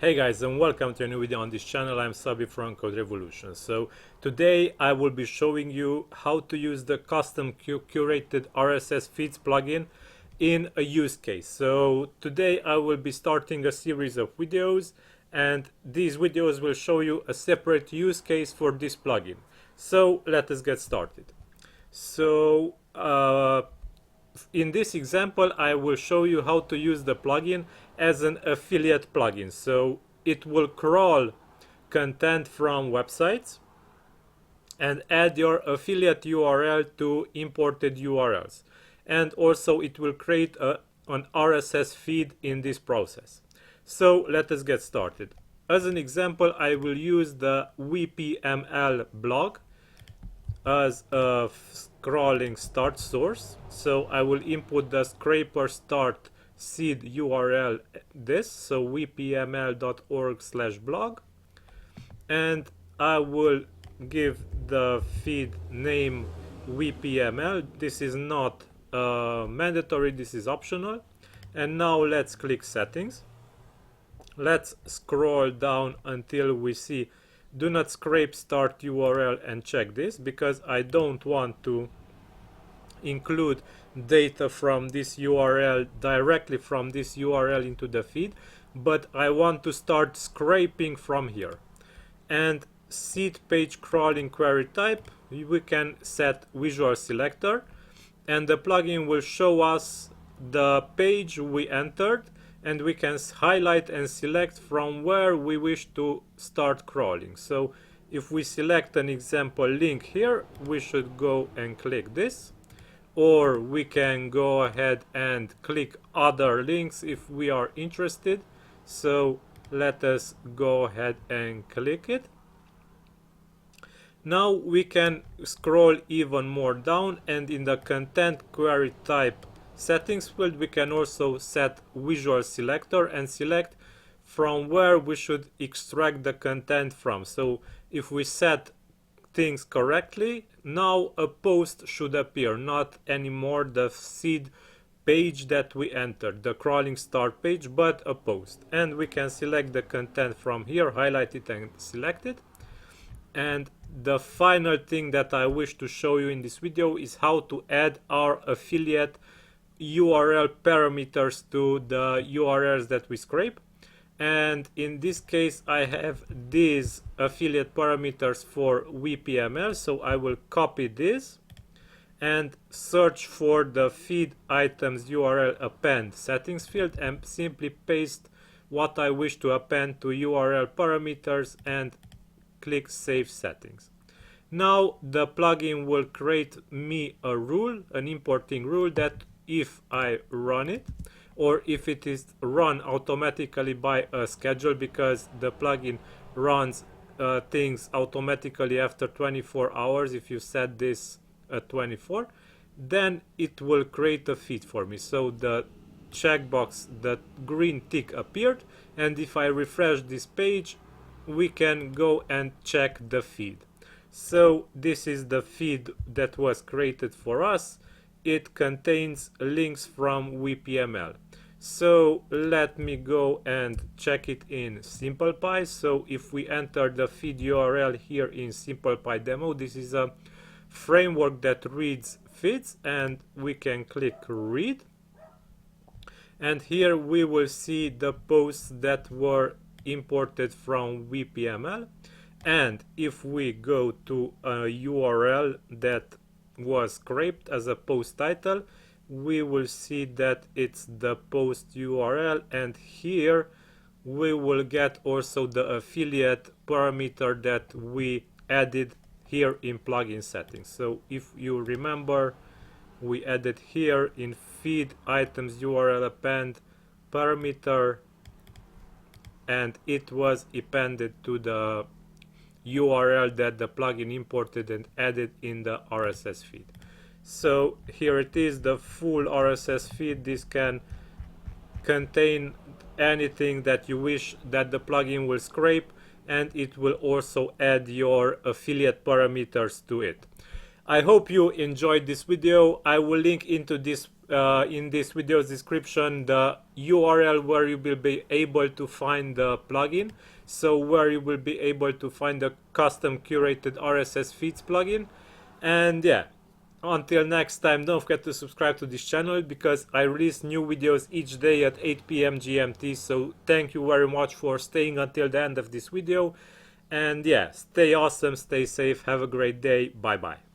Hey guys, and welcome to a new video on this channel. I'm Szabi from CodeRevolution. So today I will be showing you how to use the custom curated RSS feeds plugin in a use case. So today I will be starting a series of videos, and these videos will show you a separate use case for this plugin. So let us get started. So in this example, I will show you how to use the plugin as an affiliate plugin. So it will crawl content from websites and add your affiliate URL to imported URLs. And also it will create an RSS feed in this process. So let us get started. As an example, I will use the WPML blog as a scrolling start source. So I will input the scraper start seed URL, this, so wpml.org/blog, and I will give the feed name WPML. This is not mandatory, this is optional. And now let's click settings. Let's scroll down until we see do not scrape start URL and check this, because I don't want to include data from this URL directly from this URL into the feed, but I want to start scraping from here. And seed page crawling query type, we can set visual selector, and the plugin will show us the page we entered, and we can highlight and select from where we wish to start crawling. So if we select an example link here, we should go and click this, or we can go ahead and click other links if we are interested. So let us go ahead and click it. Now we can scroll even more down, and in the content query type settings field we can also set visual selector and select from where we should extract the content from. So if we set things correctly, now a post should appear, not anymore the seed page that we entered, the crawling start page, but a post. And we can select the content from here, highlight it and select it. And the final thing that I wish to show you in this video is how to add our affiliate URL parameters to the URLs that we scrape. And in this case I have these affiliate parameters for WPML, so I will copy this and search for the feed items URL append settings field and simply paste what I wish to append to URL parameters and click save settings. Now the plugin will create me a rule, an importing rule, that if I run it, or if it is run automatically by a schedule, because the plugin runs things automatically after 24 hours if you set this at 24, then it will create a feed for me. So the checkbox, the green tick appeared, and if I refresh this page we can go and check the feed. So this is the feed that was created for us. It contains links from WPML. So let me go and check it in SimplePy. So if we enter the feed URL here in SimplePy demo, this is a framework that reads feeds, and we can click read. And here we will see the posts that were imported from WPML. And if we go to a URL that was scraped as a post title, we will see that it's the post URL, and here we will get also the affiliate parameter that we added here in plugin settings. So if you remember, we added here in feed items URL append parameter, and it was appended to the URL that the plugin imported and added in the RSS feed. So here it is, the full RSS feed. This can contain anything that you wish that the plugin will scrape, and it will also add your affiliate parameters to it. I hope you enjoyed this video. I will link into this in this video's description the URL where you will be able to find the plugin, so where you will be able to find the custom curated RSS feeds plugin. And yeah, until next time, don't forget to subscribe to this channel because I release new videos each day at 8 p.m. GMT. So thank you very much for staying until the end of this video. And yeah, stay awesome, stay safe, have a great day, bye bye.